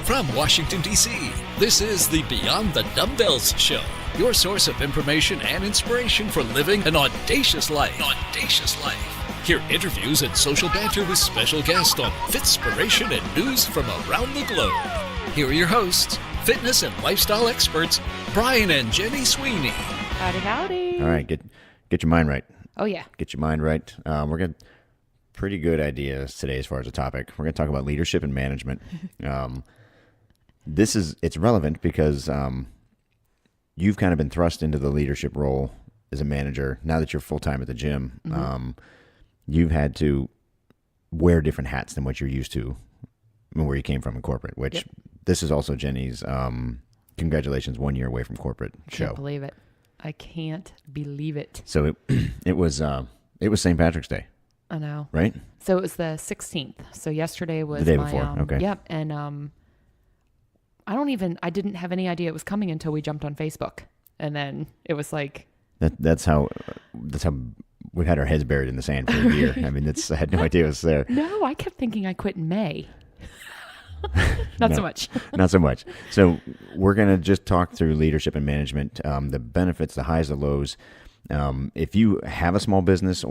From Washington, D.C., this is the Beyond the Dumbbells Show, your source of information and inspiration for living an audacious life. Hear interviews and social banter with special guests on Fitspiration and news from around the globe. Here are your hosts, fitness and lifestyle experts, Brian and Jenny Sweeney. Howdy, howdy. All right, get your mind right. Oh, yeah. Get your mind right. We're going to pretty good ideas today as far as the topic. We're going to talk about leadership and management. It's relevant because you've kind of been thrust into the leadership role as a manager. Now that you're full-time at the gym, you've had to wear different hats than what you're used to where you came from in corporate, which This is also Jenny's congratulations, 1 year away from corporate show. I can't believe it. So it was St. Patrick's Day. I know. Right? So it was the 16th. So yesterday was the day before. Okay. Yep. And I didn't have any idea it was coming until we jumped on Facebook. And then it was like that's how we've had our heads buried in the sand for a year. I mean, I had no idea it was there. No, I kept thinking I quit in May. Not so much. Not so much. So we're going to just talk through leadership and management, the benefits, the highs, the lows. If you have a small business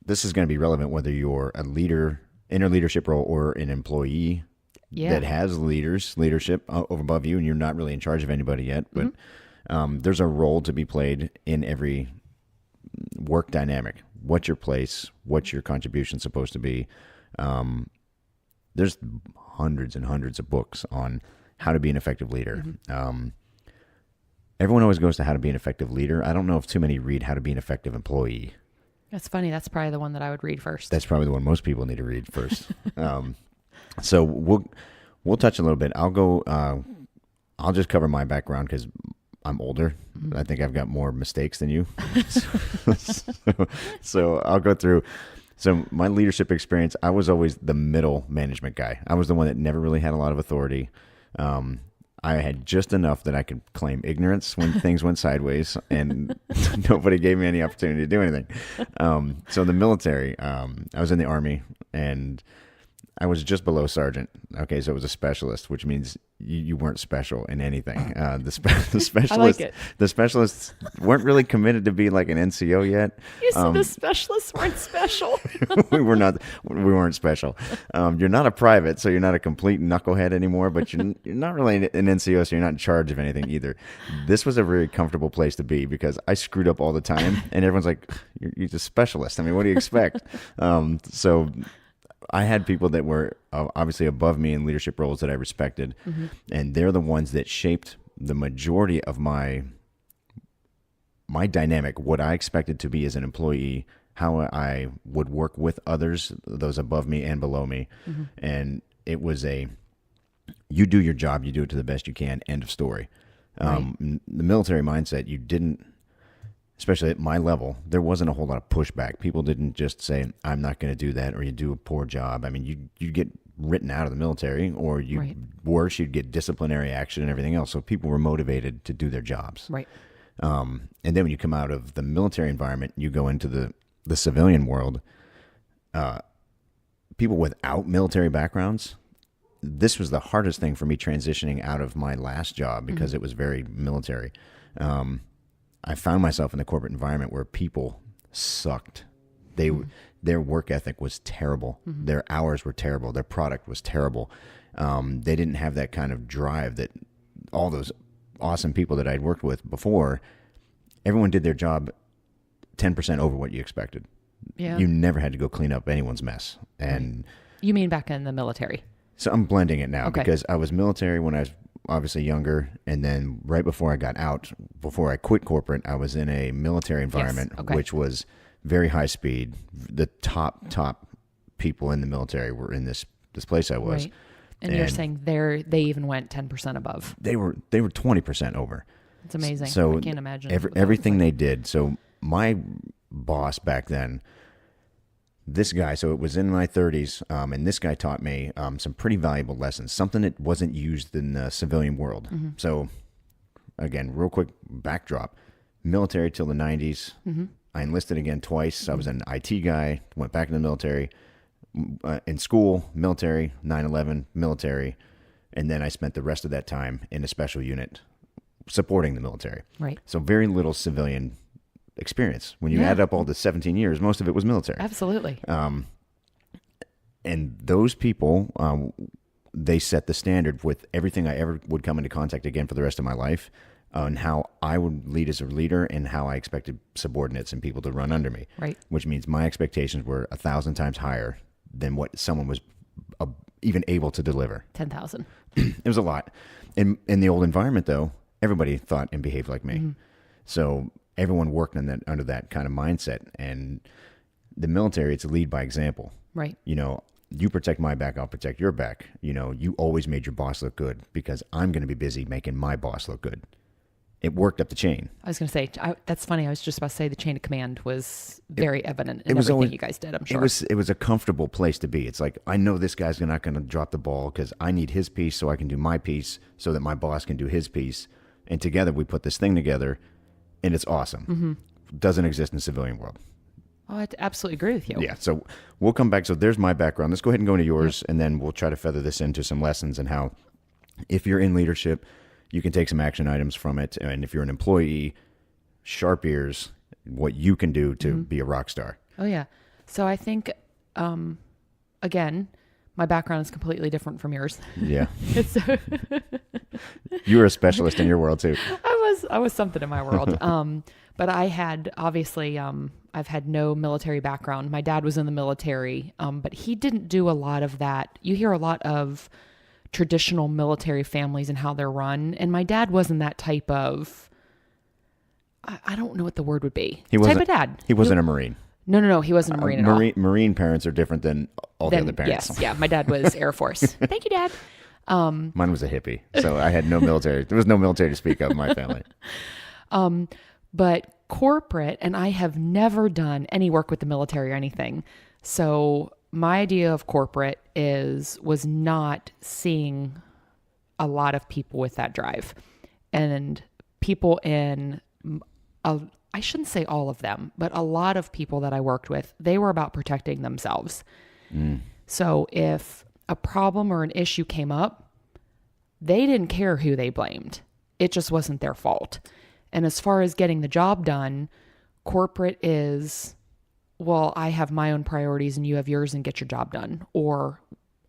this is going to be relevant whether you're a leader in a leadership role or an employee that has leadership over above you and you're not really in charge of anybody yet. But there's a role to be played in every work dynamic. What's your place? What's your contribution supposed to be? There's hundreds and hundreds of books on how to be an effective leader. Everyone always goes to how to be an effective leader. I don't know if too many read how to be an effective employee. That's funny. That's probably the one that I would read first. That's probably the one most people need to read first. So we'll touch a little bit. I'll just cover my background because I'm older. I think I've got more mistakes than you. So I'll go through. So my leadership experience, I was always the middle management guy. I was the one that never really had a lot of authority. I had just enough that I could claim ignorance when things went sideways, and nobody gave me any opportunity to do anything. So the military, I was in the Army, and I was just below sergeant. Okay, so it was a specialist, which means you weren't special in anything. The specialists, I like it. The specialists weren't really committed to be like an NCO yet. You said the specialists weren't special. We weren't special. You're not a private, so you're not a complete knucklehead anymore. But you're not really an NCO, so you're not in charge of anything either. This was a very comfortable place to be because I screwed up all the time, and everyone's like, "You're a specialist. I mean, what do you expect?" So I had people that were obviously above me in leadership roles that I respected, and they're the ones that shaped the majority of my dynamic, what I expected to be as an employee, how I would work with others, those above me and below me. And it was you do your job, you do it to the best you can, end of story. Right. The military mindset, you didn't, especially at my level, there wasn't a whole lot of pushback. People didn't just say, I'm not going to do that, or you do a poor job. I mean, you get written out of the military, or worse, you'd get disciplinary action and everything else. So people were motivated to do their jobs. Right. And then when you come out of the military environment, you go into the civilian world, people without military backgrounds, this was the hardest thing for me transitioning out of my last job because it was very military. I found myself in the corporate environment where people sucked. Their work ethic was terrible. Their hours were terrible. Their product was terrible. They didn't have that kind of drive that all those awesome people that I'd worked with before, everyone did their job 10% over what you expected. Yeah. You never had to go clean up anyone's mess. And you mean back in the military? So I'm blending it now because I was military when I was obviously younger, and then right before I got out, before I quit corporate, I was in a military environment, which was very high speed. The top people in the military were in this place I was. Right. And you're saying they even went 10% above. They were 20% over. It's amazing. So I can't imagine everything they did. So my boss back then, this guy, so it was in my 30s, and this guy taught me some pretty valuable lessons, something that wasn't used in the civilian world. So again, real quick backdrop, military till the 90s. I enlisted again twice. I was an IT guy, went back in the military. In school, military, 9/11, military. And then I spent the rest of that time in a special unit supporting the military. Right. So very little civilian experience. When you Yeah. add up all the 17 years, most of it was military. Absolutely. And those people, they set the standard with everything I ever would come into contact again for the rest of my life on how I would lead as a leader and how I expected subordinates and people to run under me. Right. Which means my expectations were 1,000 times higher than what someone was even able to deliver. 10,000. It was a lot. In the old environment, though, everybody thought and behaved like me. So everyone worked under that kind of mindset. And the military, it's a lead by example. Right. You know, you protect my back, I'll protect your back. You know, you always made your boss look good because I'm going to be busy making my boss look good. It worked up the chain. I was going to say, that's funny. I was just about to say the chain of command was very evident in everything you guys did, I'm sure. It was a comfortable place to be. It's like, I know this guy's not going to drop the ball because I need his piece so I can do my piece so that my boss can do his piece. And together we put this thing together, and it's awesome. Doesn't exist in the civilian world. Oh, I absolutely agree with you. Yeah, so we'll come back. So there's my background. Let's go ahead and go into yours, and then we'll try to feather this into some lessons and how, if you're in leadership, you can take some action items from it. And if you're an employee, sharp ears, what you can do to be a rock star. Oh, yeah. So I think, again, my background is completely different from yours. Yeah. So You were a specialist in your world, too. I was something in my world. But I had, obviously, I've had no military background. My dad was in the military, but he didn't do a lot of that. You hear a lot of traditional military families and how they're run. And my dad wasn't that type of, I don't know what the word would be. Type of dad. He wasn't a Marine. No. He wasn't a Marine at all. Marine parents are different than all the other parents. Yes, yeah. My dad was Air Force. Thank you, Dad. Mine was a hippie, so I had no military. There was no military to speak of in my family. But corporate, and I have never done any work with the military or anything. So my idea of corporate was not seeing a lot of people with that drive, and people in, I shouldn't say all of them, but a lot of people that I worked with, they were about protecting themselves. So if a problem or an issue came up, they didn't care who they blamed. It just wasn't their fault. And as far as getting the job done, corporate is, well, I have my own priorities and you have yours and get your job done. Or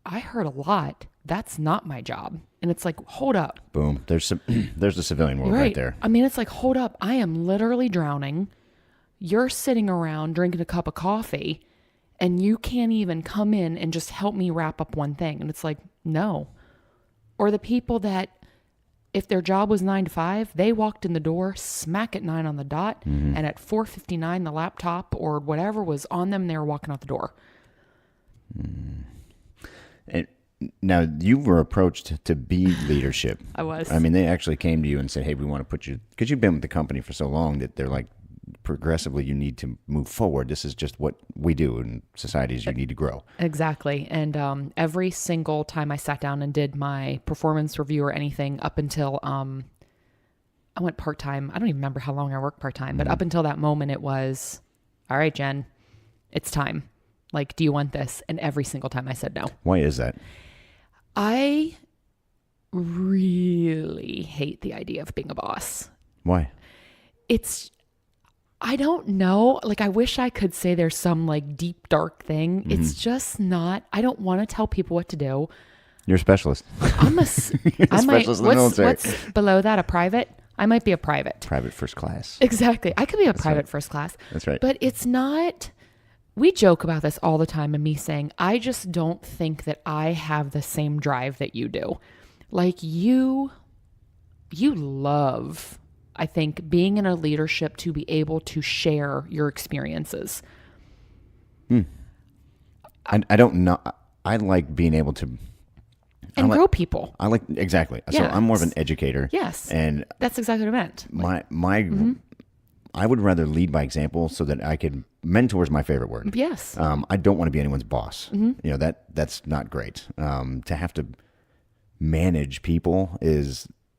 I heard a lot, that's not my job. And it's like, hold up. Boom. There's the civilian world right there. I mean, it's like, hold up. I am literally drowning. You're sitting around drinking a cup of coffee and you can't even come in and just help me wrap up one thing. And it's like, no. Or the people that, if their job was 9 to 5, they walked in the door smack at 9 on the dot, and at 4:59, the laptop or whatever was on them. They were walking out the door. And now you were approached to be leadership. I was. I mean, they actually came to you and said, "Hey, we want to put you," because you've been with the company for so long that they're like, progressively, you need to move forward. This is just what we do in societies. You need to grow. Exactly. And every single time I sat down and did my performance review or anything up until I went part-time. I don't even remember how long I worked part-time, but up until that moment it was, all right, Jen, it's time. Like, do you want this? And every single time I said no. Why is that? I really hate the idea of being a boss. Why? I don't know. Like, I wish I could say there's some like deep, dark thing. It's just not. I don't want to tell people what to do. You're a specialist. I'm a specialist in the military. What's below that? A private? I might be a private. Private first class. Exactly. I could be a private first class. That's right. But it's not. We joke about this all the time, and me saying, I just don't think that I have the same drive that you do. Like, you love, I think, being in a leadership to be able to share your experiences. I don't know. I like being able to grow people. I like exactly. So Yeah. I'm more of an educator. Yes. And That's exactly what I meant. my I would rather lead by example so that I could mentor is my favorite word. Yes. I don't want to be anyone's boss. You know, that's not great. To have to manage people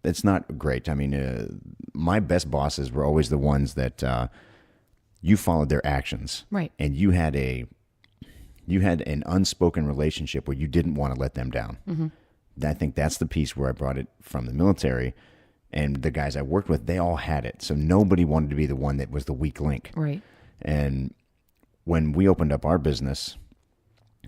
it's not great. I mean, my best bosses were always the ones that you followed their actions. Right. And you had an unspoken relationship where you didn't want to let them down. I think that's the piece where I brought it from the military. And the guys I worked with, they all had it. So nobody wanted to be the one that was the weak link. Right. And when we opened up our business,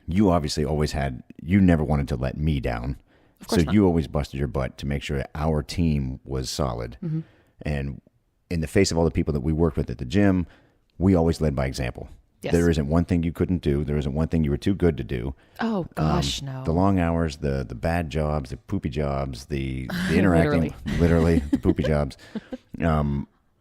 you obviously always you never wanted to let me down. Of course not. You always busted your butt to make sure that our team was solid. Mm-hmm. And in the face of all the people that we worked with at the gym, we always led by example. Yes. There isn't one thing you couldn't do. There isn't one thing you were too good to do. Oh gosh, no. The long hours, the bad jobs, the poopy jobs, the interacting, literally the poopy jobs,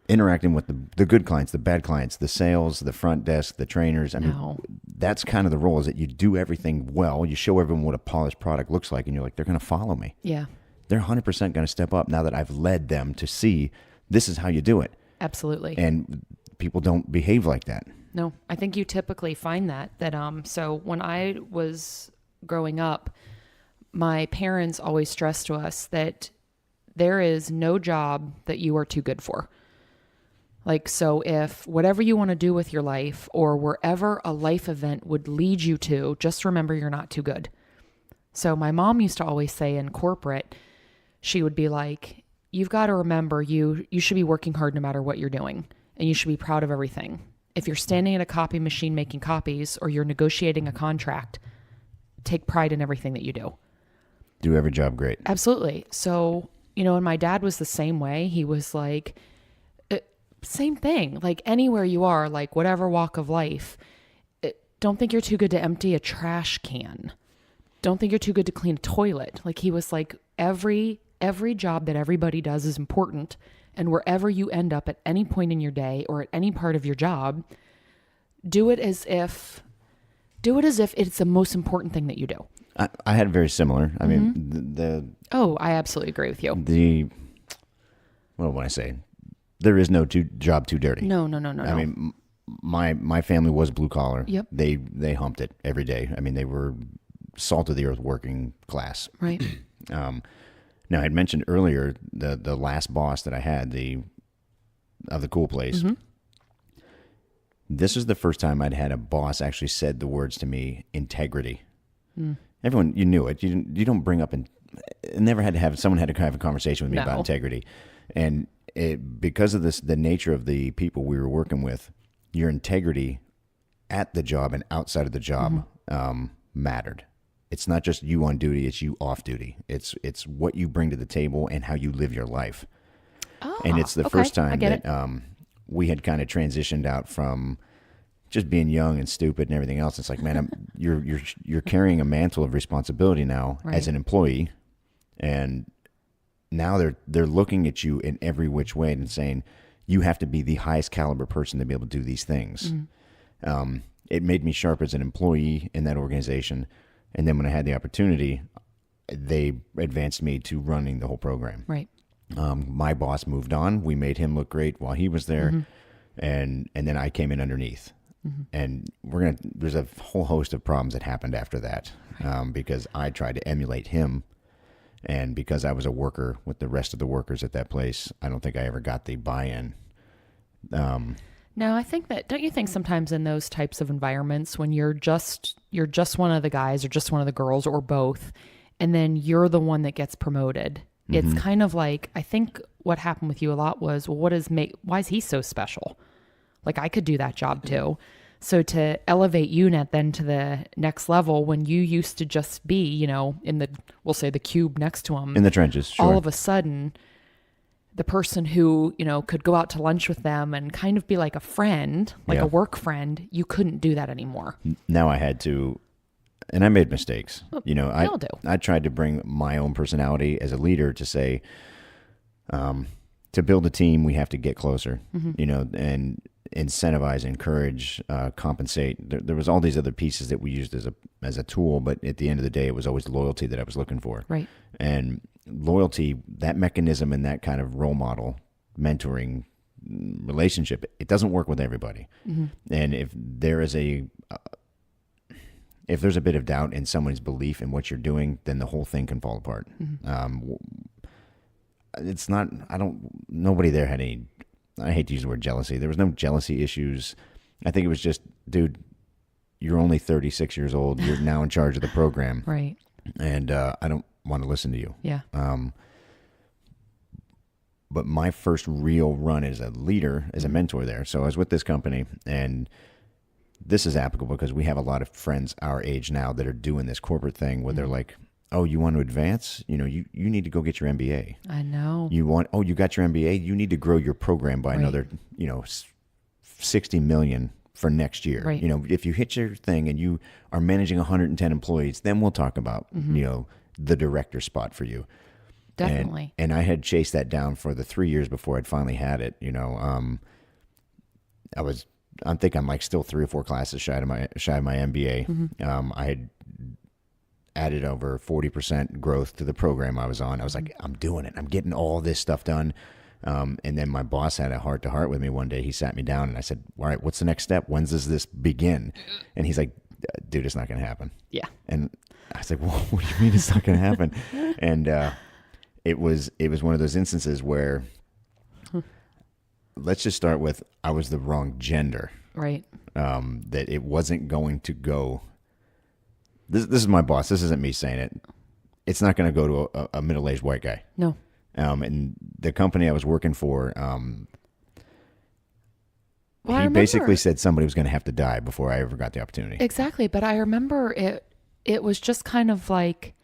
interacting with the good clients, the bad clients, the sales, the front desk, the trainers. I mean, that's kind of the role, is that you do everything well. You show everyone what a polished product looks like, and you're like, they're going to follow me. Yeah. They're 100% going to step up now that I've led them to see this is how you do it. Absolutely. And people don't behave like that. No, I think you typically find that so when I was growing up, my parents always stressed to us that there is no job that you are too good for. Like, so if whatever you want to do with your life, or wherever a life event would lead you to, just remember you're not too good. So my mom used to always say in corporate, she would be like, you've got to remember you should be working hard no matter what you're doing, and you should be proud of everything. If you're standing at a copy machine making copies, or you're negotiating a contract, take pride in everything that you do. Do every job great. Absolutely. So, and my dad was the same way. He was like, same thing, like anywhere you are, like whatever walk of life, don't think you're too good to empty a trash can. Don't think you're too good to clean a toilet. Like, he was like, every job that everybody does is important. And wherever you end up at any point in your day, or at any part of your job, do it as if it's the most important thing that you do. I had very similar. I mean, I absolutely agree with you. What do I say? There is no job too dirty. No. I mean, my family was blue collar. Yep. They humped it every day. I mean, they were salt of the earth working class. Right. Now, I had mentioned earlier the last boss that I had, of the cool place. Mm-hmm. This is the first time I'd had a boss actually said the words to me, integrity. Mm. Everyone, you knew it. You don't bring up, never had to have, someone had to have a conversation with me about integrity. And because of the nature of the people we were working with, your integrity at the job and outside of the job mattered. It's not just you on duty, it's you off duty. It's what you bring to the table and how you live your life. And it's the first time that we had kind of transitioned out from just being young and stupid and everything else. It's like, man, you're carrying a mantle of responsibility now as an employee, and now they're looking at you in every which way and saying you have to be the highest caliber person to be able to do these things. It made me sharp as an employee in that organization. And then when I had the opportunity, they advanced me to running the whole program. Right. My boss moved on. We made him look great while he was there. And then I came in underneath. And there's a whole host of problems that happened after that, because I tried to emulate him. And because I was a worker with the rest of the workers at that place, I don't think I ever got the buy-in. No, I think that, don't you think sometimes in those types of environments, when you're just one of the guys or just one of the girls or both, and then you're the one that gets promoted, it's kind of like, I think what happened with you a lot was, well, why is he so special? Like, I could do that job too. So to elevate UNET then to the next level, when you used to just be, we'll say the cube next to him. In the trenches, sure. All of a sudden, the person who, could go out to lunch with them and kind of be like a friend, like a work friend, you couldn't do that anymore. Now I had to, and I made mistakes. Well, we all do. I tried to bring my own personality as a leader to say, to build a team, we have to get closer, and incentivize, encourage, compensate. There was all these other pieces that we used as a tool, but at the end of the day, it was always loyalty that I was looking for. Right. And loyalty, that mechanism and that kind of role model, mentoring relationship, it doesn't work with everybody. And if there's a bit of doubt in someone's belief in what you're doing, then the whole thing can fall apart. It's not, nobody there had any, I hate to use the word jealousy. There was no jealousy issues. I think it was just, dude, you're only 36 years old. You're now in charge of the program. Right. And want to listen to you. Yeah. But my first real run as a leader, as a mentor there. So I was with this company, and this is applicable because we have a lot of friends our age now that are doing this corporate thing where they're like, oh, you want to advance? You need to go get your MBA. I know. You got your MBA? You need to grow your program by another, 60 million for next year. Right. If you hit your thing and you are managing 110 employees, then we'll talk about, the director spot for you. Definitely. And I had chased that down for the 3 years before I'd finally had it. I think I'm like still 3 or 4 classes shy of my MBA. I had added over 40% growth to the program I was on. I was like, I'm doing it. I'm getting all this stuff done. And then my boss had a heart-to-heart with me one day. He sat me down and I said, all right, what's the next step? When does this begin? And he's like, dude, it's not going to happen. Yeah. And I was like, well, what do you mean it's not going to happen? And it was one of those instances where, let's just start with, I was the wrong gender. Right. That it wasn't going to go. This is my boss. This isn't me saying it. It's not going to go to a middle-aged white guy. No. And the company I was working for, Well, he basically said somebody was going to have to die before I ever got the opportunity. Exactly. But I remember it was just kind of like,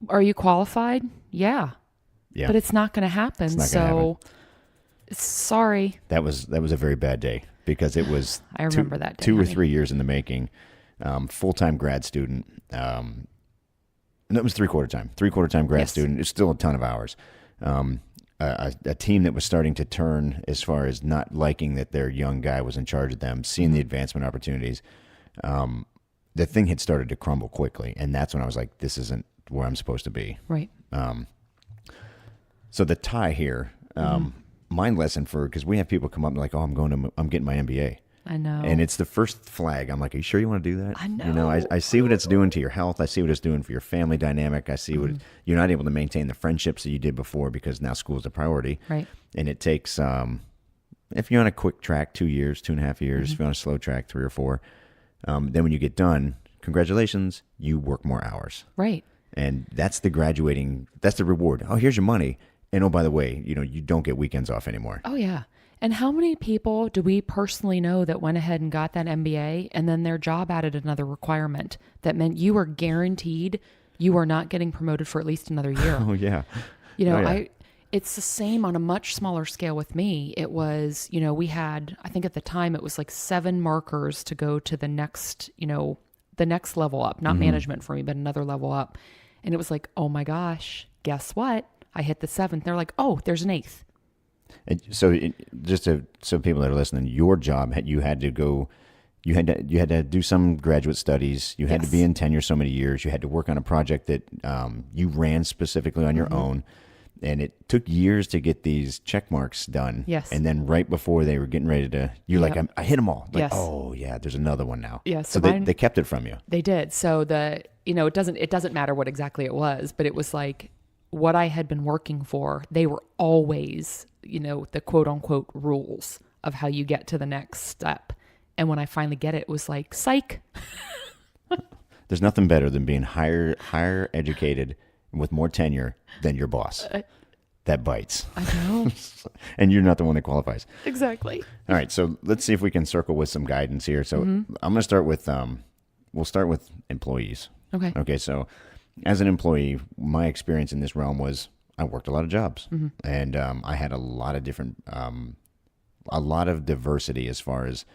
are you qualified? Yeah. Yeah. But it's not going to happen. It's not gonna happen. Sorry. That was a very bad day because it was I remember that day, 2 or honey. 3 years in the making. Full-time grad student. That was three-quarter time grad Yes. student. It's still a ton of hours. A team that was starting to turn as far as not liking that their young guy was in charge of them, seeing the advancement opportunities. The thing had started to crumble quickly, and that's when I was like, this isn't where I'm supposed to be. Right. So the tie here, my lesson because we have people come up and like, oh, I'm getting my MBA. I know. And it's the first flag. I'm like, are you sure you want to do that? I know. I see what it's doing to your health. I see what it's doing for your family dynamic. I see what you're not able to maintain the friendships that you did before because now school is a priority. Right. And it takes, if you're on a quick track, 2 years, 2.5 years, if you're on a slow track, 3 or 4, then when you get done, congratulations, you work more hours. Right. And that's the reward. Oh, here's your money. And oh, by the way, you don't get weekends off anymore. Oh, yeah. And how many people do we personally know that went ahead and got that MBA and then their job added another requirement that meant you were guaranteed you are not getting promoted for at least another year? Oh, yeah. It's the same on a much smaller scale with me. It was, we had, I think at the time it was like 7 markers to go to the next, the next level up, not management for me, but another level up. And it was like, oh my gosh, guess what? I hit the 7th. They're like, oh, there's an 8th. And so so people that are listening, your job, you had to do some graduate studies. You had to be in tenure so many years. You had to work on a project that you ran specifically on your own. And it took years to get these check marks done. Yes. And then right before they were getting ready to, you're like, I hit them all. Like, Yes. oh yeah, there's another one now. Yeah, So so they kept it from you. They did. So it doesn't matter what exactly it was, but it was like what I had been working for. They were always, the quote unquote rules of how you get to the next step. And when I finally get it, it was like, psych. There's nothing better than being higher educated with more tenure than your boss. That bites. I know. And you're not the one that qualifies. Exactly. All right, so let's see if we can circle with some guidance here. So I'm going to start with, we'll start with employees. Okay. Okay, so as an employee, my experience in this realm was I worked a lot of jobs, and I had a lot of different, a lot of diversity as far as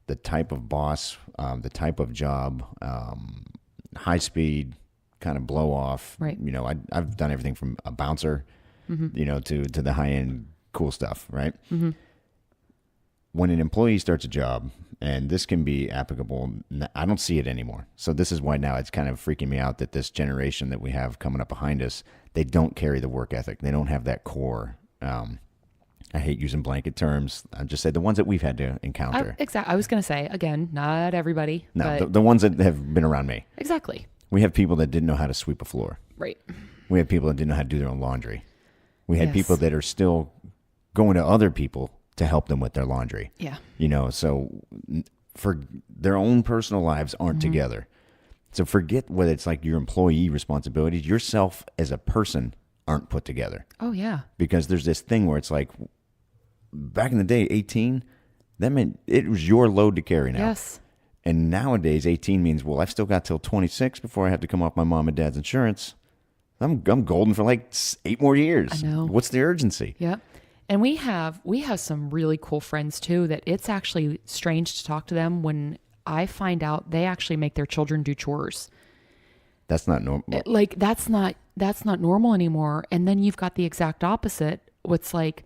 the type of boss, the type of job, high speed, kind of blow off. Right. I've done everything from a bouncer, to the high end cool stuff. Right. Mm-hmm. When an employee starts a job, and this can be applicable, I don't see it anymore. So this is why now it's kind of freaking me out that this generation that we have coming up behind us, they don't carry the work ethic. They don't have that core. I hate using blanket terms. I just said the ones that we've had to encounter. Exactly. I was going to say, again, not everybody. No, but the ones that have been around me. exactly. We have people that didn't know how to sweep a floor. Right. We have people that didn't know how to do their own laundry. We had Yes. people that are still going to other people to help them with their laundry. Yeah. So for their own personal lives aren't together. So forget whether it's like your employee responsibilities, yourself as a person aren't put together. Oh, yeah. Because there's this thing where it's like, back in the day, 18, that meant it was your load to carry now. Yes. And nowadays, 18 means, well, I've still got till 26 before I have to come off my mom and dad's insurance. I'm golden for like 8 more years. I know. What's the urgency? Yep. And we have some really cool friends too, that it's actually strange to talk to them when I find out they actually make their children do chores. That's not normal. Like that's not normal anymore. And then you've got the exact opposite. What's like,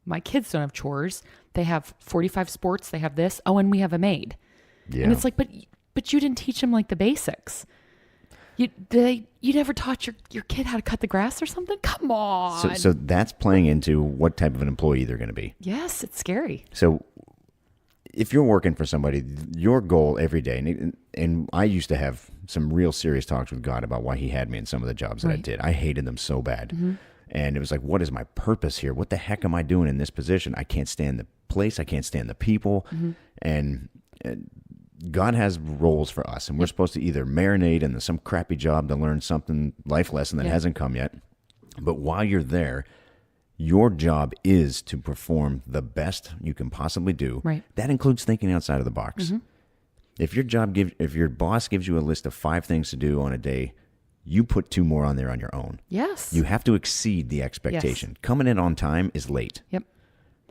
my kids don't have chores. They have 45 sports. They have this. Oh, and we have a maid. Yeah. And it's like, but you didn't teach them like the basics. You never taught your kid how to cut the grass or something? Come on. So that's playing into what type of an employee they're going to be. Yes, it's scary. So if you're working for somebody, your goal every day, and I used to have some real serious talks with God about why he had me in some of the jobs that I did. I hated them so bad. Mm-hmm. And it was like, what is my purpose here? What the heck am I doing in this position? I can't stand the place. I can't stand the people. Mm-hmm. And God has roles for us, and we're supposed to either marinate in some crappy job to learn something, life lesson that hasn't come yet. But while you're there, your job is to perform the best you can possibly do. Right. That includes thinking outside of the box. Mm-hmm. If your boss gives you a list of 5 things to do on a day, you put 2 more on there on your own. Yes. You have to exceed the expectation. Yes. Coming in on time is late. Yep.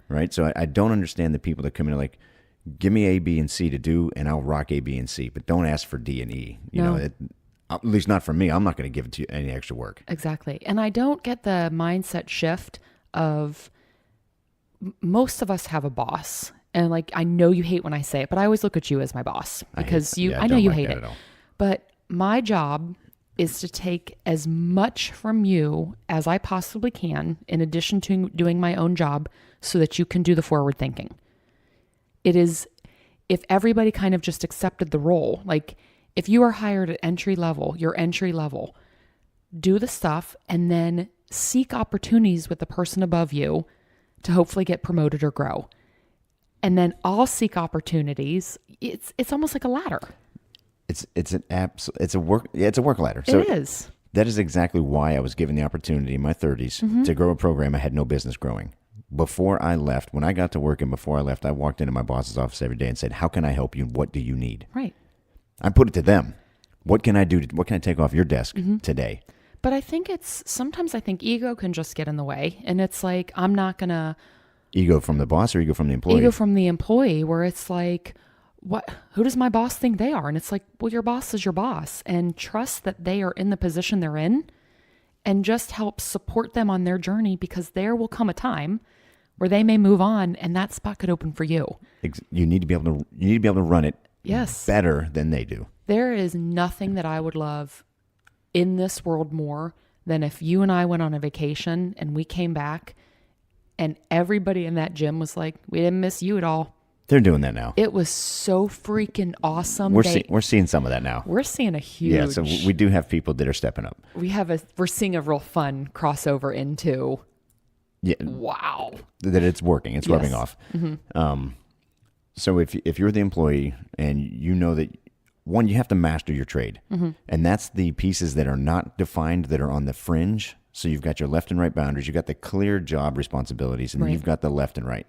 Right? So I don't understand the people that come in like, give me A, B, and C to do, and I'll rock A, B, and C, but don't ask for D and E. You know, at least not for me. I'm not going to give it to you any extra work. Exactly. And I don't get the mindset shift of most of us have a boss. And like, I know you hate when I say it, but I always look at you as my boss because I know you hate it. But my job is to take as much from you as I possibly can, in addition to doing my own job, so that you can do the forward thinking. It is, if everybody kind of just accepted the role, like if you are hired at entry level, you're entry level, do the stuff and then seek opportunities with the person above you to hopefully get promoted or grow. And then I'll seek opportunities. It's almost like a ladder. It's a work ladder. So it is. That is exactly why I was given the opportunity in my 30s to grow a program I had no business growing. Before I left, when I got to work and before I left, I walked into my boss's office every day and said, how can I help you? What do you need? Right. I put it to them. What can I do? What can I take off your desk today? But I think sometimes I think ego can just get in the way. And it's like, I'm not going to. Ego from the boss or ego from the employee? Ego from the employee, where it's like, who does my boss think they are? And it's like, well, your boss is your boss, and trust that they are in the position they're in, and just help support them on their journey, because there will come a time where they may move on and that spot could open for you. You need to be able to run it better than they do. There is nothing that I would love in this world more than if you and I went on a vacation and we came back and everybody in that gym was like, we didn't miss you at all. They're doing that now. It was so freaking awesome. We're seeing some of that now. We're seeing a huge. Yeah, so we do have people that are stepping up. We're seeing a real fun crossover into. Yeah. Wow. That it's working. It's rubbing off. Mm-hmm. So if you're the employee and you know that, one, you have to master your trade. Mm-hmm. And that's the pieces that are not defined, that are on the fringe. So you've got your left and right boundaries. You've got the clear job responsibilities, and then you've got the left and right.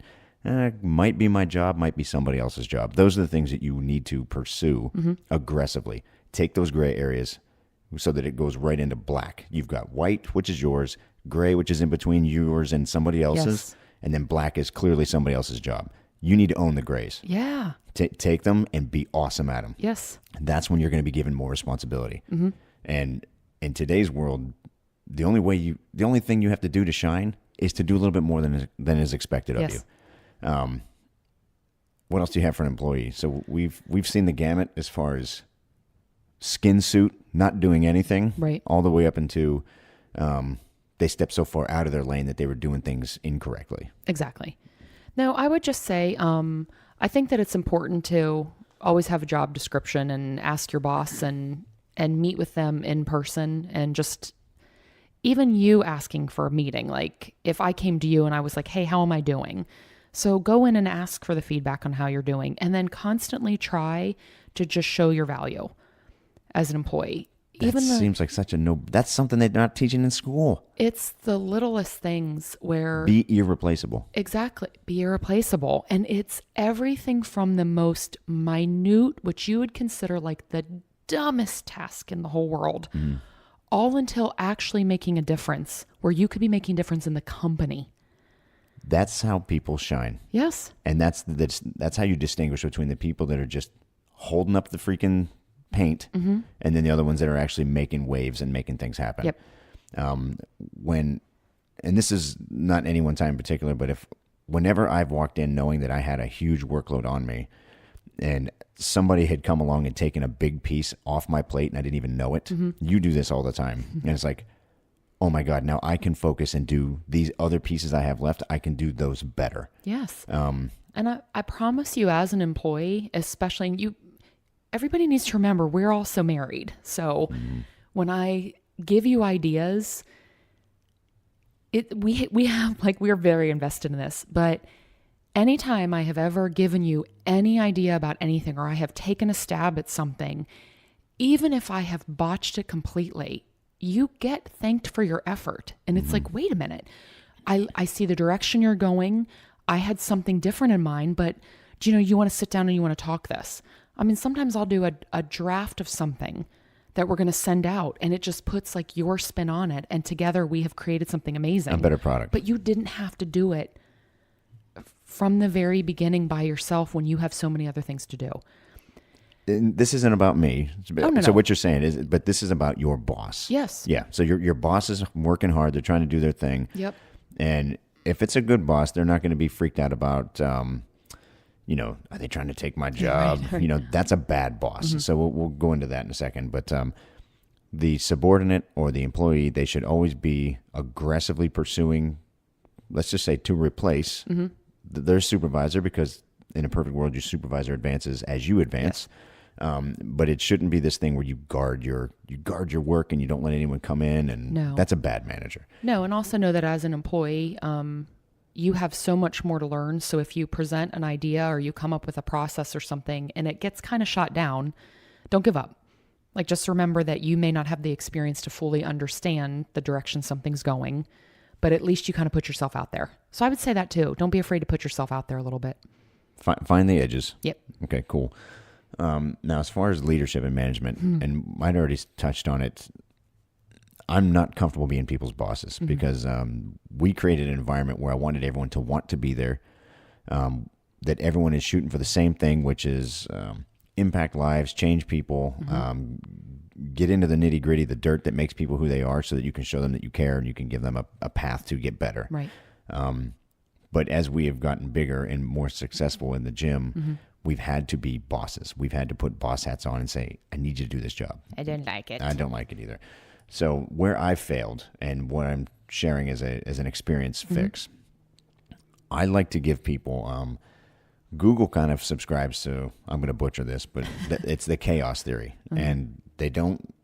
Might be my job, might be somebody else's job. Those are the things that you need to pursue aggressively. Take those gray areas so that it goes right into black. You've got white, which is yours, gray, which is in between yours and somebody else's, and then black is clearly somebody else's job. You need to own the grays. Yeah. Take them and be awesome at them. Yes. That's when you're going to be given more responsibility. Mm-hmm. And in today's world, the only thing you have to do to shine is to do a little bit more than is expected of you. What else do you have for an employee? So we've seen the gamut as far as skin suit, not doing anything, right, all the way up into they stepped so far out of their lane that they were doing things incorrectly. Exactly. Now, I would just say I think that it's important to always have a job description and ask your boss and meet with them in person, and just even you asking for a meeting. Like if I came to you and I was like, hey, how am I doing? So go in and ask for the feedback on how you're doing, and then constantly try to just show your value. as an employee. That seems like such a that's something they're not teaching in school. It's the littlest things where... Be irreplaceable. Exactly. Be irreplaceable. And it's everything from the most minute, which you would consider like the dumbest task in the whole world, all until actually making a difference where you could be making a difference in the company. That's how people shine. Yes. And that's how you distinguish between the people that are just holding up the freaking paint and then the other ones that are actually making waves and making things happen. Yep. And this is not any one time in particular, but whenever I've walked in knowing that I had a huge workload on me and somebody had come along and taken a big piece off my plate and I didn't even know it, you do this all the time. And it's like, oh my God, now I can focus and do these other pieces I have left. I can do those better. Yes. And I promise you as an employee, especially everybody needs to remember we're also married. So when I give you ideas, we're very invested in this, but anytime I have ever given you any idea about anything, or I have taken a stab at something, even if I have botched it completely, you get thanked for your effort. And it's like, wait a minute, I see the direction you're going. I had something different in mind, but you want to sit down and you want to talk this. I mean, sometimes I'll do a draft of something that we're going to send out and it just puts like your spin on it. And together we have created something amazing. A better product. But you didn't have to do it from the very beginning by yourself when you have so many other things to do. And this isn't about me. No. So what you're saying is, but this is about your boss. Yes. Yeah. So your boss is working hard. They're trying to do their thing. Yep. And if it's a good boss, they're not going to be freaked out about, are they trying to take my job? Right. That's a bad boss. So we'll go into that in a second. But the subordinate or the employee, they should always be aggressively pursuing, let's just say, to replace their supervisor, because in a perfect world, your supervisor advances as you advance. Yes. But it shouldn't be this thing where you guard your work and you don't let anyone come in, and that's a bad manager. No, and also know that as an employee, you have so much more to learn. So if you present an idea or you come up with a process or something and it gets kind of shot down, don't give up. Like, just remember that you may not have the experience to fully understand the direction something's going, but at least you kind of put yourself out there. So I would say that too. Don't be afraid to put yourself out there a little bit. Find the edges. Yep. Okay, cool. Now, as far as leadership and management, and I'd already touched on it, I'm not comfortable being people's bosses because we created an environment where I wanted everyone to want to be there, that everyone is shooting for the same thing, which is impact lives, change people, get into the nitty gritty, the dirt that makes people who they are, so that you can show them that you care and you can give them a path to get better. Right. But as we have gotten bigger and more successful in the gym, we've had to be bosses. We've had to put boss hats on and say, I need you to do this job. I didn't like it. I don't like it either. So where I failed and what I'm sharing as an experience fix, I like to give people, Google kind of subscribes to, I'm going to butcher this, but it's the chaos theory. And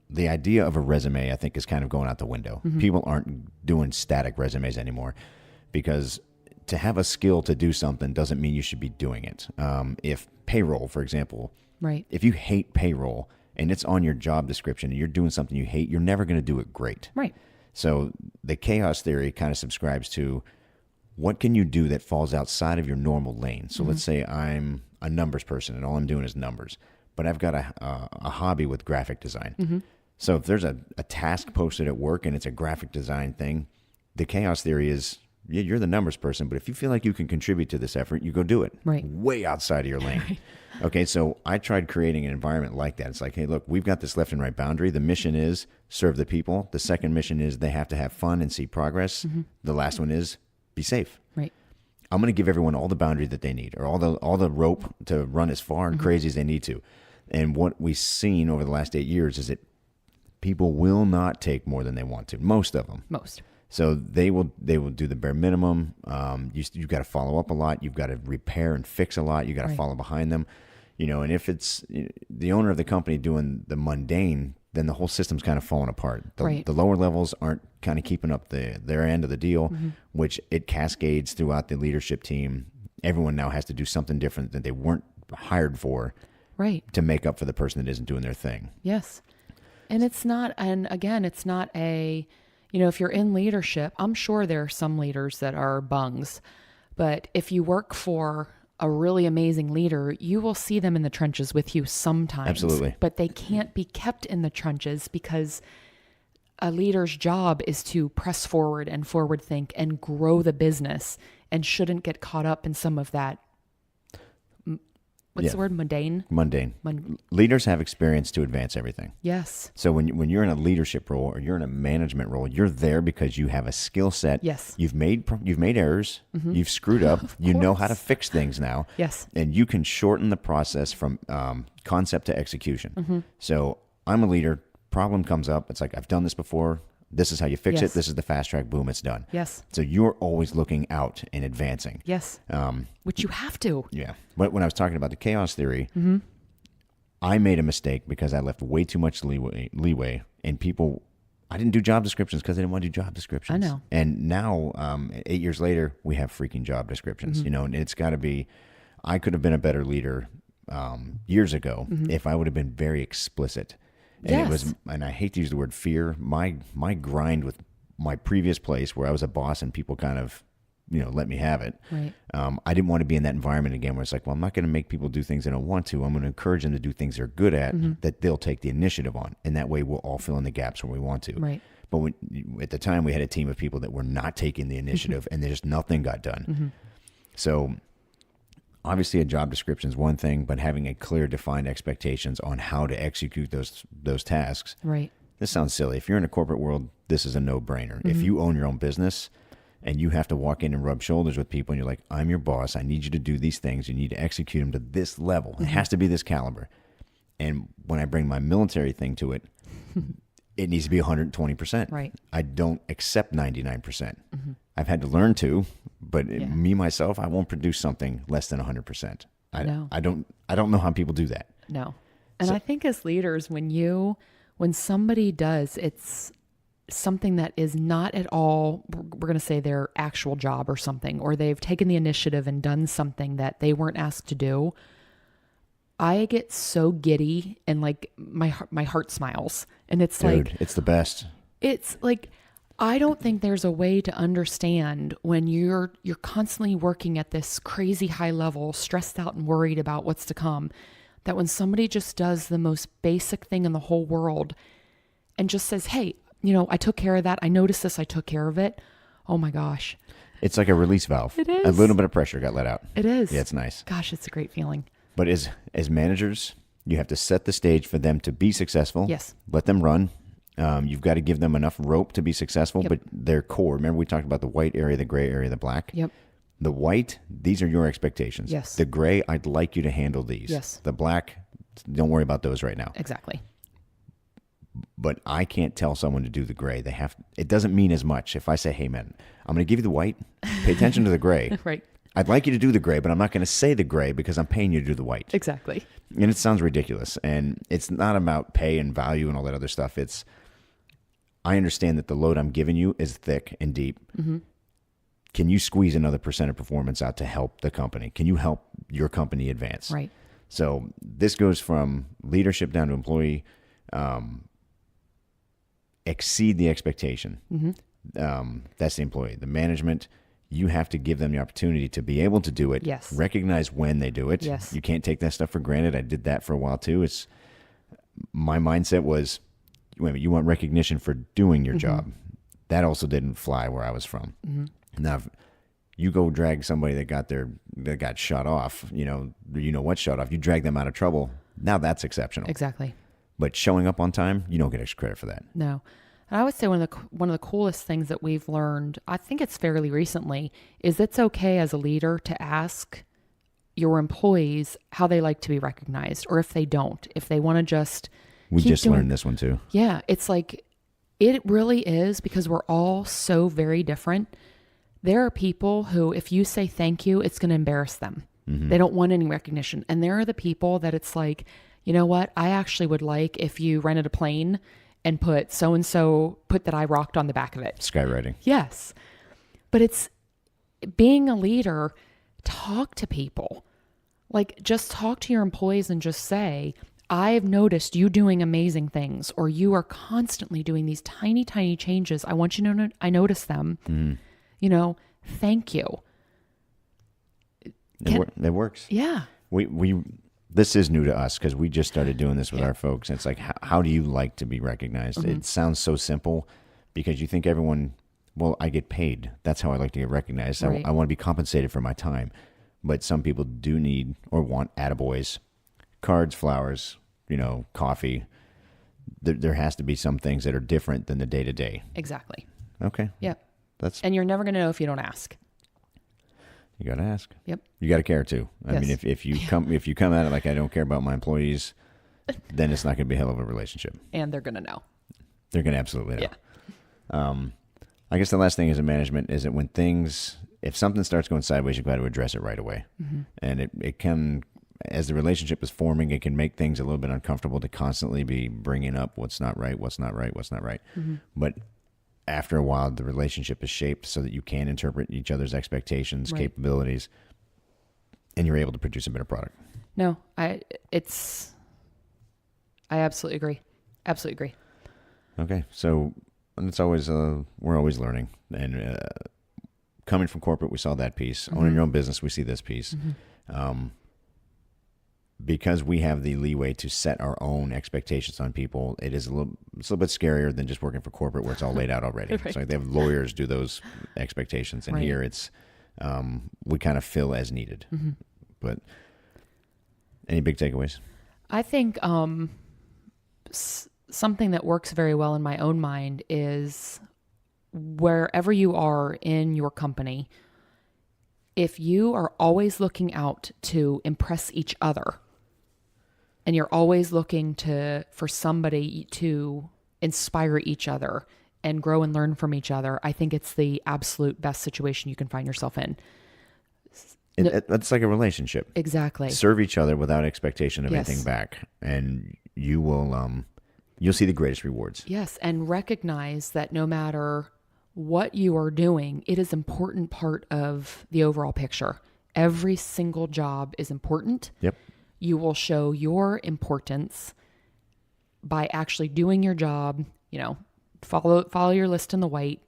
the idea of a resume, I think, is kind of going out the window. People aren't doing static resumes anymore, because to have a skill to do something doesn't mean you should be doing it. If payroll, for example, right. If you hate payroll and it's on your job description and you're doing something you hate, you're never going to do it great. Right. So the chaos theory kind of subscribes to, what can you do that falls outside of your normal lane? So let's say I'm a numbers person and all I'm doing is numbers, but I've got a hobby with graphic design. So if there's a task posted at work and it's a graphic design thing, the chaos theory is, yeah, you're the numbers person, but if you feel like you can contribute to this effort, you go do it. Right. Way outside of your lane. Right. Okay, so I tried creating an environment like that. It's like, hey, look, we've got this left and right boundary. The mission is serve the people. The second mission is they have to have fun and see progress. The last one is be safe. Right. I'm going to give everyone all the boundary that they need, or all the rope to run as far and crazy as they need to. And what we've seen over the last 8 years is that people will not take more than they want to. Most of them. So they will do the bare minimum. You've got to follow up a lot. You've got to repair and fix a lot. You've got to follow behind them. And if it's the owner of the company doing the mundane, then the whole system's kind of falling apart. The lower levels aren't kind of keeping up their end of the deal, which it cascades throughout the leadership team. Everyone now has to do something different that they weren't hired for, to make up for the person that isn't doing their thing. Yes. And it's not, and again, it's not a, if you're in leadership, I'm sure there are some leaders that are bungs, but if you work for a really amazing leader, you will see them in the trenches with you sometimes. Absolutely. But they can't be kept in the trenches because a leader's job is to press forward and forward think and grow the business and shouldn't get caught up in some of that. What's the word? Mundane? Leaders have experience to advance everything. Yes. So when you're in a leadership role or you're in a management role, you're there because you have a skill set. Yes. You've made errors. You've screwed up. You know how to fix things now. Yes. And you can shorten the process from concept to execution. So I'm a leader. Problem comes up. It's like, I've done this before. This is how you fix it. This is the fast track. Boom, it's done. Yes. So you're always looking out and advancing. Yes. Which you have to. Yeah. But when I was talking about the chaos theory, I made a mistake because I left way too much leeway, and people, I didn't do job descriptions because I didn't want to do job descriptions. I know. And now, 8 years later, we have freaking job descriptions, and it's got to be, I could have been a better leader years ago if I would have been very explicit. And it was, and I hate to use the word fear, my grind with my previous place where I was a boss and people kind of, let me have it. Right. I didn't want to be in that environment again where it's like, well, I'm not going to make people do things they don't want to. I'm going to encourage them to do things they're good at that they'll take the initiative on. And that way we'll all fill in the gaps where we want to. Right. But at the time we had a team of people that were not taking the initiative and just nothing got done. So obviously a job description is one thing, but having a clear defined expectations on how to execute those tasks. Right. This sounds silly. If you're in a corporate world, this is a no-brainer. If you own your own business and you have to walk in and rub shoulders with people and you're like, I'm your boss, I need you to do these things, you need to execute them to this level. It has to be this caliber. And when I bring my military thing to it, it needs to be 120%. Right. I don't accept 99%. I've had to learn to, but me, myself, I won't produce something less than 100%. I don't know how people do that. No. And I think as leaders, when somebody does, it's something that is not at all, we're going to say their actual job or something, or they've taken the initiative and done something that they weren't asked to do, I get so giddy and like my heart smiles. And it's Dude, it's the best. It's like, I don't think there's a way to understand when you're constantly working at this crazy high level, stressed out and worried about what's to come, that when somebody just does the most basic thing in the whole world and just says, hey, I took care of that. I noticed this. I took care of it. Oh my gosh. It's like a release valve. It is. A little bit of pressure got let out. It is. Yeah, it's nice. Gosh, it's a great feeling. But as managers, you have to set the stage for them to be successful. Yes. Let them run. You've got to give them enough rope to be successful, but their core, remember we talked about the white area, the gray area, the black? Yep. The white, these are your expectations. Yes. The gray, I'd like you to handle these. Yes. The black, don't worry about those right now. Exactly. But I can't tell someone to do the gray. It doesn't mean as much. If I say, hey man, I'm going to give you the white, pay attention to the gray. Right. I'd like you to do the gray, but I'm not going to say the gray because I'm paying you to do the white. Exactly. And it sounds ridiculous. And it's not about pay and value and all that other stuff. I understand that the load I'm giving you is thick and deep. Can you squeeze another % of performance out to help the company? Can you help your company advance? Right. So this goes from leadership down to employee, exceed the expectation. That's the employee. The management, you have to give them the opportunity to be able to do it. Yes. Recognize when they do it. Yes. You can't take that stuff for granted. I did that for a while too. My mindset was, wait a minute, you want recognition for doing your job. That also didn't fly where I was from. Now, if you go drag somebody that got shut off, what shut off, you drag them out of trouble. Now that's exceptional. Exactly. But showing up on time, you don't get extra credit for that. No. And I would say one of the coolest things that we've learned, I think it's fairly recently, is it's okay as a leader to ask your employees how they like to be recognized, or if they don't, if they want to just We keep just learned this one too. Yeah, it's like, it really is, because we're all so very different. There are people who, if you say thank you, it's going to embarrass them. They don't want any recognition. And there are the people that it's like, you know what? I actually would like if you rented a plane and put that I rocked on the back of it. Skywriting. Yes. But it's being a leader, talk to people. Like, just talk to your employees and just say, I've noticed you doing amazing things, or you are constantly doing these tiny, tiny changes. I want you to know I notice them. Thank you. It works. Yeah. We this is new to us because we just started doing this with our folks. It's like, how do you like to be recognized? It sounds so simple because you think everyone, well, I get paid. That's how I like to get recognized. Right. I want to be compensated for my time. But some people do need or want attaboys, cards, flowers, coffee. There has to be some things that are different than the day-to-day. Exactly. Okay. Yep. And you're never going to know if you don't ask. You got to ask. Yep. You got to care too. I Yes. mean, if you come at it like I don't care about my employees, then it's not going to be a hell of a relationship. And they're going to know. They're going to absolutely know. Yeah. I guess the last thing as a management is that if something starts going sideways, you've got to address it right away. And it can, as the relationship is forming, it can make things a little bit uncomfortable to constantly be bringing up what's not right. But after a while, the relationship is shaped so that you can interpret each other's expectations, capabilities, and you're able to produce a better product. No, I absolutely agree. Absolutely agree. Okay. So it's always, we're always learning. And coming from corporate, we saw that piece. Owning your own business, we see this piece. Because we have the leeway to set our own expectations on people, it's a little bit scarier than just working for corporate where it's all laid out already. Right. So they have lawyers do those expectations, and here it's we kind of fill as needed. But any big takeaways? I think something that works very well in my own mind is wherever you are in your company, if you are always looking out to impress each other, and you're always looking for somebody to inspire each other and grow and learn from each other, I think it's the absolute best situation you can find yourself in. That's like a relationship. Exactly. Serve each other without expectation of Yes. anything back, and you will you'll see the greatest rewards. Yes, and recognize that no matter what you are doing, it is an important part of the overall picture. Every single job is important. Yep. You will show your importance by actually doing your job, follow your list in the white,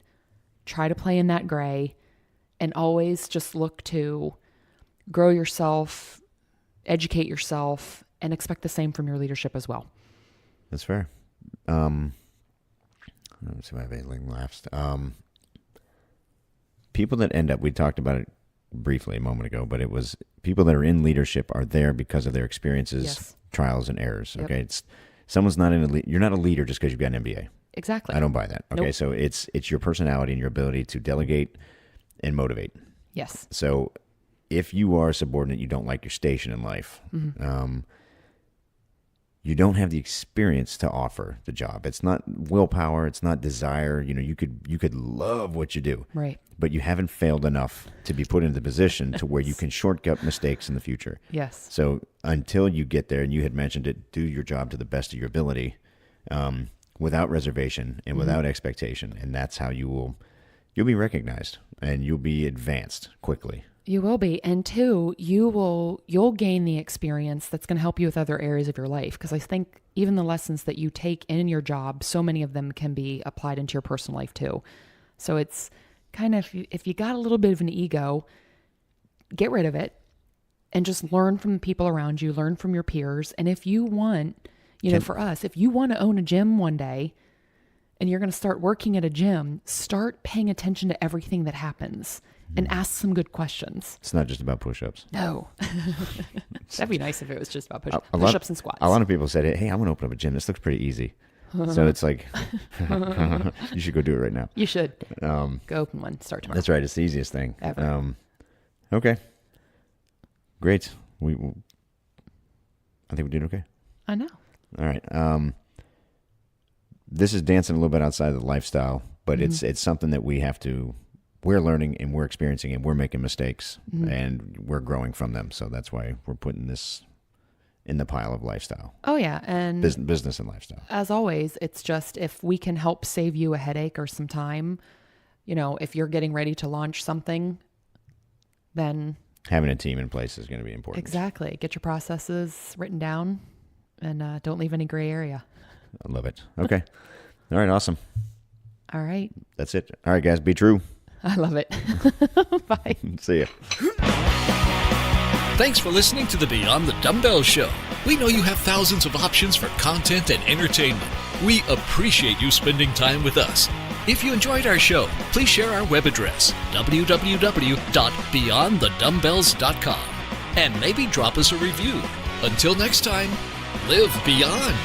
try to play in that gray, and always just look to grow yourself, educate yourself, and expect the same from your leadership as well. That's fair. Let me see if I have anything left. People that end up, we talked about it briefly a moment ago, but it was people that are in leadership are there because of their experiences, Yes. trials, and errors. Yep. Okay, someone's not you're not a leader just because you've got an MBA. Exactly. I don't buy that. Okay, Nope. so it's your personality and your ability to delegate and motivate. Yes. So if you are a subordinate, you don't like your station in life. You don't have the experience to offer the job. It's not willpower. It's not desire. You could love what you do, Right. but you haven't failed enough to be put into the position to where you can shortcut mistakes in the future. Yes. So until you get there, and you had mentioned it, do your job to the best of your ability, without reservation and without expectation, and that's how you'll be recognized and you'll be advanced quickly. You will be. And two, you'll gain the experience that's going to help you with other areas of your life. Because I think even the lessons that you take in your job, so many of them can be applied into your personal life too. So it's kind of, if you got a little bit of an ego, get rid of it and just learn from the people around you, learn from your peers. And if you want, for us, if you want to own a gym one day and you're going to start working at a gym, start paying attention to everything that happens. And ask some good questions. It's not just about push-ups. No. That'd be nice if it was just about A lot- push-ups and squats. A lot of people said, hey, I want to open up a gym. This looks pretty easy. So it's like, you should go do it right now. You should. Go open one. Start tomorrow. That's right. It's the easiest thing. Ever. Okay. Great. I think we did okay. I know. All right. This is dancing a little bit outside of the lifestyle, but it's something that we're learning and we're experiencing and we're making mistakes and we're growing from them. So that's why we're putting this in the pile of lifestyle. Oh, yeah. And Business and lifestyle. as always, it's just if we can help save you a headache or some time, if you're getting ready to launch something, then Having a team in place is going to be important. exactly. Get your processes written down and don't leave any gray area. I love it. Okay. All right. Awesome. All right. That's it. All right, guys. Be true. I love it. Bye. See ya. Thanks for listening to the Beyond the Dumbbells Show. We know you have thousands of options for content and entertainment. We appreciate you spending time with us. If you enjoyed our show, please share our web address, www.beyondthedumbbells.com, and maybe drop us a review. Until next time, live beyond.